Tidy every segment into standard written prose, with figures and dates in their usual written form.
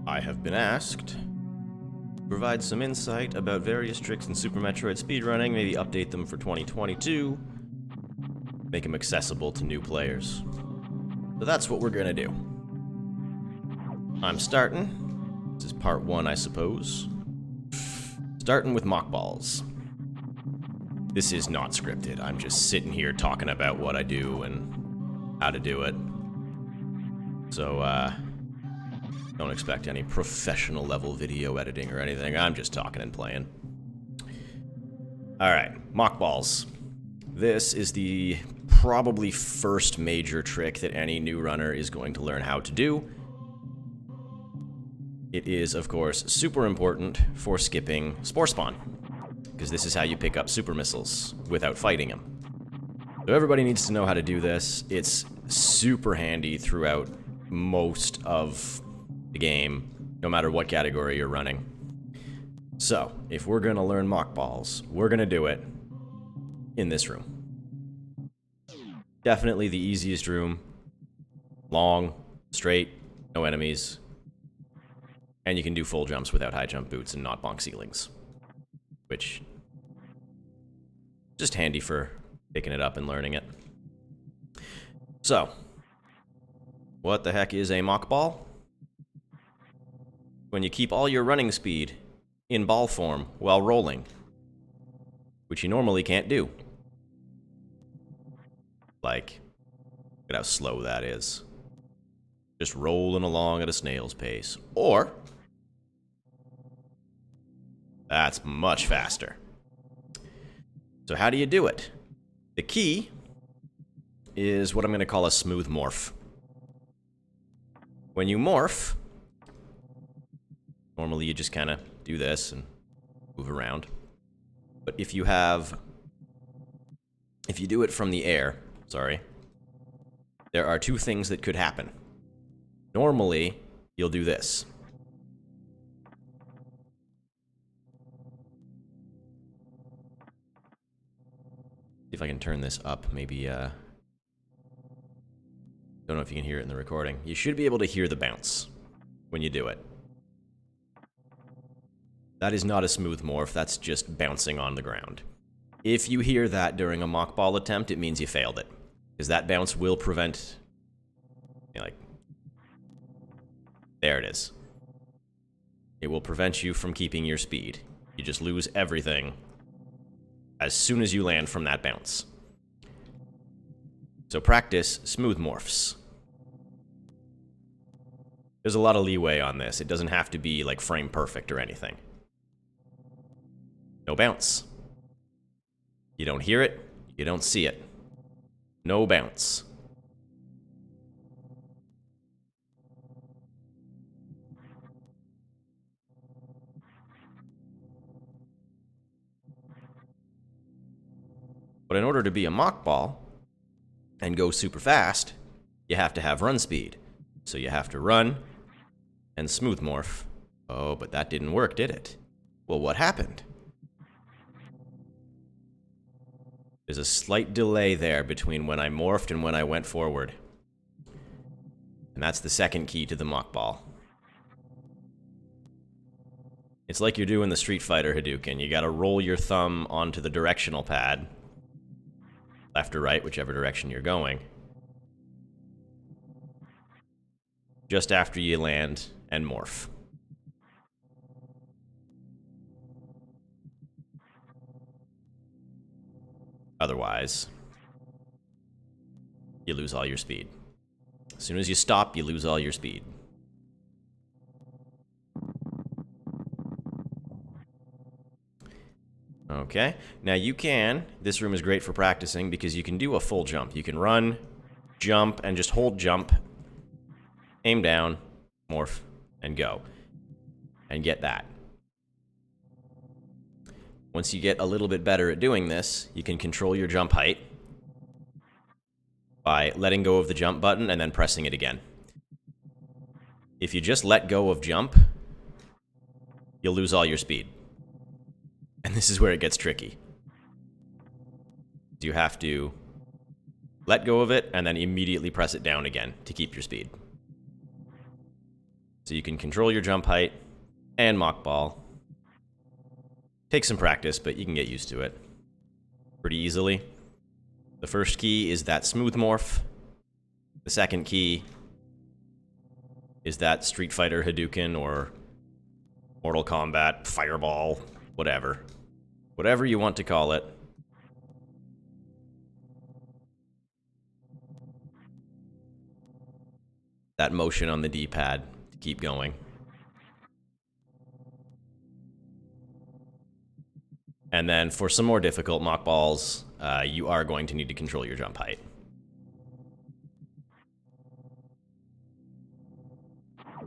I have been asked to provide some insight about various tricks in Super Metroid speedrunning, maybe update them for 2022, make them accessible to new players. So that's what we're gonna do. I'm starting. This is part one, I suppose. Starting with Mockballs. This is not scripted. I'm just sitting here talking about what I do and how to do it. So, don't expect any professional level video editing or anything. I'm just talking and playing. Alright, Mockballs. This is the probably first major trick that any new runner is going to learn how to do. It is, of course, super important for skipping Spore Spawn, because this is how you pick up super missiles without fighting them. So everybody needs to know how to do this. It's super handy throughout most of the game, no matter what category you're running. So, if we're gonna learn Mockballs, we're gonna do it in this room. Definitely the easiest room. Long, straight, no enemies. And you can do full jumps without high jump boots and not bonk ceilings. Which, just handy for picking it up and learning it. So, what the heck is a Mockball? When you keep all your running speed in ball form while rolling, which you normally can't do. Like, look at how slow that is. Just rolling along at a snail's pace. Or, that's much faster. So how do you do it? The key is what I'm going to call a smooth morph. When you morph, normally you just kind of do this and move around. But if you do it from the air, there are two things that could happen. Normally, you'll do this. See if I can turn this up, maybe, don't know if you can hear it in the recording. You should be able to hear the bounce when you do it. That is not a smooth morph, that's just bouncing on the ground. If you hear that during a Mockball attempt, it means you failed it. Because that bounce will prevent... there it is. It will prevent you from keeping your speed. You just lose everything as soon as you land from that bounce. So practice smooth morphs. There's a lot of leeway on this. It doesn't have to be like frame perfect or anything. No bounce. You don't hear it, you don't see it. No bounce. But in order to be a Mockball and go super fast, you have to have run speed. So you have to run and smooth morph. Oh, but that didn't work, did it? Well, what happened? There's a slight delay there between when I morphed and when I went forward. And that's the second key to the Mockball. It's like you're doing the Street Fighter Hadouken. You gotta roll your thumb onto the directional pad. Left or right, whichever direction you're going. Just after you land and morph. Otherwise, you lose all your speed. As soon as you stop, you lose all your speed. Okay, now you can, this room is great for practicing because you can do a full jump. You can run, jump, and just hold jump, aim down, morph, and go. And get that. Once you get a little bit better at doing this, you can control your jump height by letting go of the jump button and then pressing it again. If you just let go of jump, you'll lose all your speed. And this is where it gets tricky. You have to let go of it and then immediately press it down again to keep your speed. So you can control your jump height and Mockball. Takes some practice, but you can get used to it pretty easily. The first key is that smooth morph. The second key is that Street Fighter Hadouken or Mortal Kombat Fireball, whatever. Whatever you want to call it. That motion on the D-pad to keep going. And then for some more difficult Mockballs, you are going to need to control your jump height.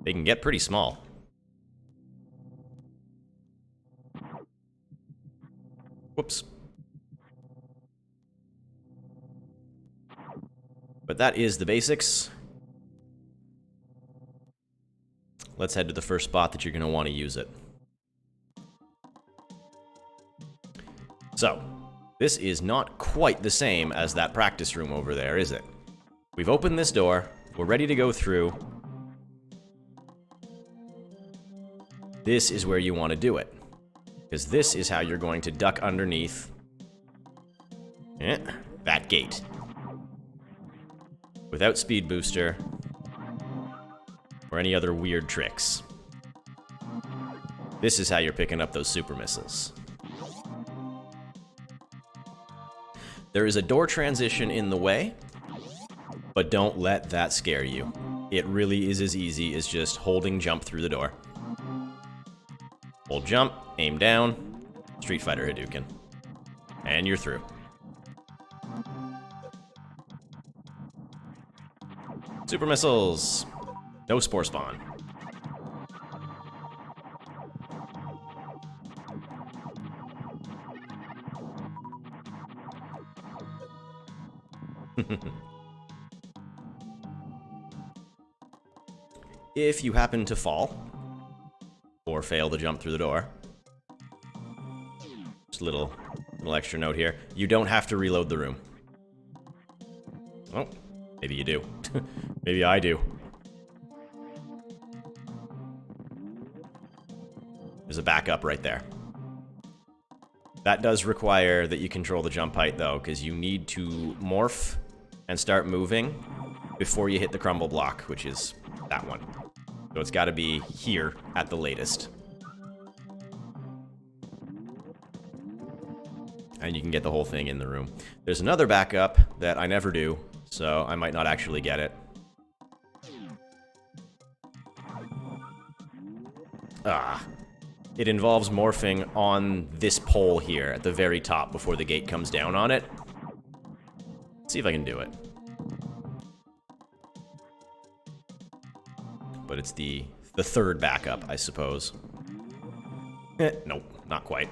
They can get pretty small. Whoops. But that is the basics. Let's head to the first spot that you're going to want to use it. So, this is not quite the same as that practice room over there, is it? We've opened this door. We're ready to go through. This is where you want to do it, because this is how you're going to duck underneath that gate. Without speed booster or any other weird tricks. This is how you're picking up those super missiles. There is a door transition in the way, but don't let that scare you. It really is as easy as just holding jump through the door. Hold jump, aim down, Street Fighter Hadouken. And you're through. Super missiles. No Spore Spawn. If you happen to fall, or fail to jump through the door, just a little extra note here, you don't have to reload the room. Oh, maybe you do. Maybe I do. There's a backup right there. That does require that you control the jump height, though, because you need to morph and start moving before you hit the crumble block, which is that one. So it's got to be here at the latest. And you can get the whole thing in the room. There's another backup that I never do, so I might not actually get it. It involves morphing on this pole here at the very top before the gate comes down on it. Let's see if I can do it. But it's the third backup, I suppose. Nope, not quite.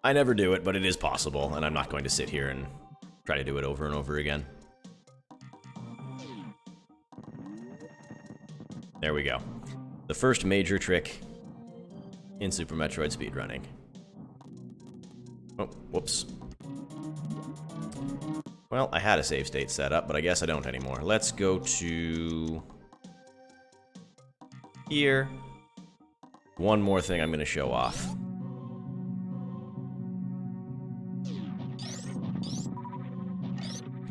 I never do it, but it is possible, and I'm not going to sit here and try to do it over and over again. There we go. The first major trick in Super Metroid speedrunning. Oh, whoops. Well, I had a save state set up, but I guess I don't anymore. Let's go to here. One more thing I'm going to show off.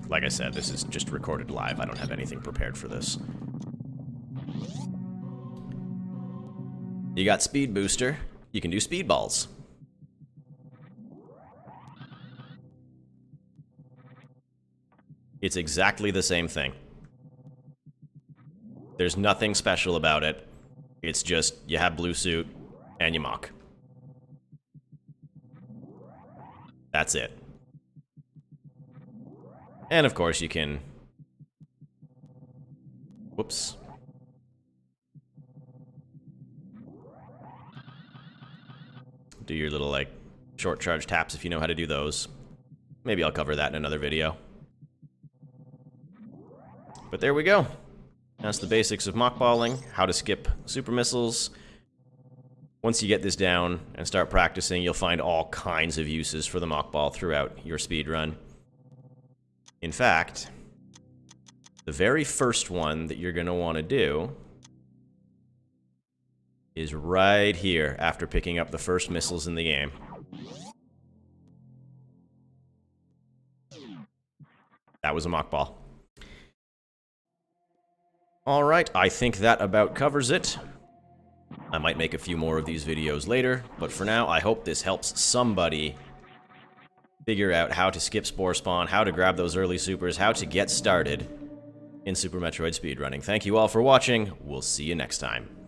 Like I said, this is just recorded live. I don't have anything prepared for this. You got speed booster. You can do speed balls. It's exactly the same thing. There's nothing special about it. It's just you have blue suit and you mock. That's it. And of course you can... Whoops. Do your little, like, short charge taps if you know how to do those. Maybe I'll cover that in another video. But there we go. That's the basics of mockballing, how to skip super missiles. Once you get this down and start practicing, you'll find all kinds of uses for the mockball throughout your speedrun. In fact, The very first one that you're going to want to do is right here after picking up the first missiles in the game. That was a Mockball. Alright, I think that about covers it. I might make a few more of these videos later, but for now, I hope this helps somebody figure out how to skip Spore Spawn, how to grab those early supers, how to get started in Super Metroid speedrunning. Thank you all for watching. We'll see you next time.